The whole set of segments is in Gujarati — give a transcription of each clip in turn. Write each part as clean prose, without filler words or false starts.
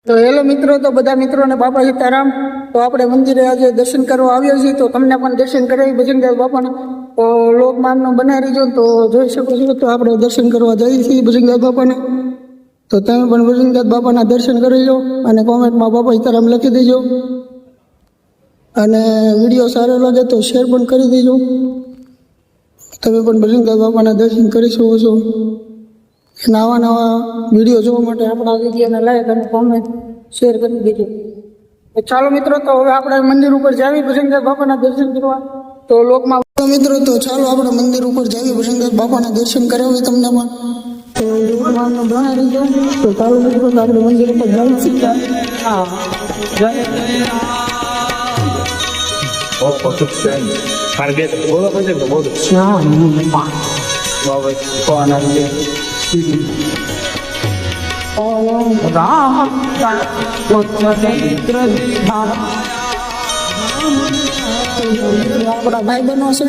તો હેલો મિત્રો, તો બધા મિત્રોને બાપા સીતારામ। તો આપણે મંદિરે આજે દર્શન કરવા આવ્યા છીએ, તો તમને પણ દર્શન કરાવી ભજનદાસ બાપાના। તો લોકમાનનો બનાવી રહીજો, તો જોઈ શકો છો। તો આપણે દર્શન કરવા જઈએ છીએ ભજનદાસ બાપાના। તો તમે પણ ભજનદાસ બાપાના દર્શન કરી લો અને કોમેન્ટમાં બાપા સીતારામ લખી દેજો, અને વિડીયો સારો લાગે તો શેર પણ કરી દેજો। તમે પણ ભજનદાસ બાપાના દર્શન કરી શકો છો। નવા નવા વિડીયો જોવા માટે આપણા વિડીયોને લાઈક અને કોમેન્ટ શેર કરી દેજો। તો ચાલો મિત્રો, તો હવે આપણે મંદિર ઉપર જાવી ભજનદાસ બાપાના દર્શન કરવા। તો લોકમાં મિત્રો, તો ચાલો આપણે મંદિર ઉપર જાવી ભજનદાસ બાપાના દર્શન કરાવી તમને પણ। તો લોકમાનનો બહાર રહીજો। તો ચાલો મિત્રો, તો આપણે મંદિર ઉપર જાવી છીએ। હા, જય આપણા ભાઈ બનો છે,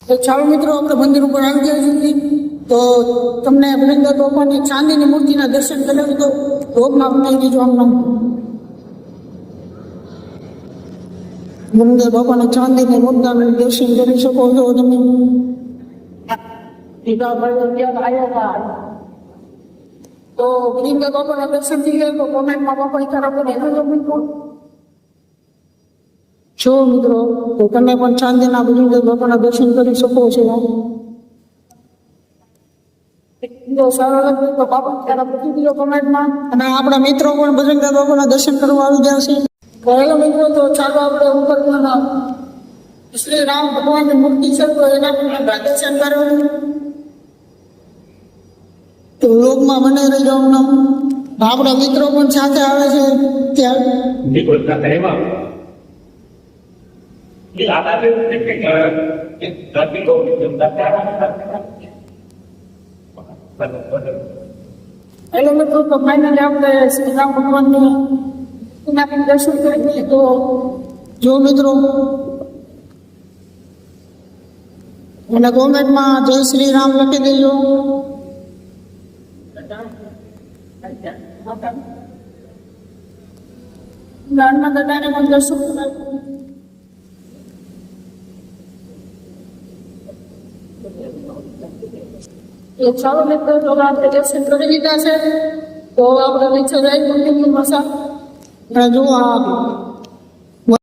તો ચાલો મિત્રો, આપણે મંદિર ઉપર આવી ગયા છીએ। તો તમને ભજનદાસ બાપાની ચાંદીની મૂર્તિના દર્શન કરાવી દો। રોગમાં બનાવી દીધો આમ ભજનદાસ બાપાના ચાંદીની મૂર્તિના દર્શન કરી શકો છો તમે। તો ભજનદાસ બાપાના દર્શન થઈ જાય તો કોમેન્ટમાં બાપા સીતારામ લખજો છો મિત્રો। તો તમે પણ ચાંદીના ભજનદાસ બાપાના દર્શન કરી શકો છો। સારો લાગે તો બાપા સીતારામ લખી દીધો કોમેન્ટમાં, અને આપણા મિત્રો પણ ભજનદાસ બાપાના દર્શન કરવા આવી ગયા છે। હેલો મિત્રો, તો ચાલો આપણે ઉપરના શ્રી રામ ભગવાનની મૂર્તિ છે, તો એના પણ દર્શન કરવાનું। તો લોકમાં બનાવી રહેજો હમણાં। આપણા મિત્રો પણ સાથે આવે છે ત્યારે હેલો મિત્રો, તો ફાઇનલી આપણે શ્રી રામ ભગવાનની દર્શન કરી। તો જો મિત્રો, અને કોમેન્ટમાં જય શ્રી રામ લખી દેજો। નાના દાદાને પણ દર્શન કરાવ્યું। તો ચાલો મિત્રો, તો આપણે દર્શન કરી લીધા છે। તો આપણે નીચે જઈ મંદિરની મસા જુઓ।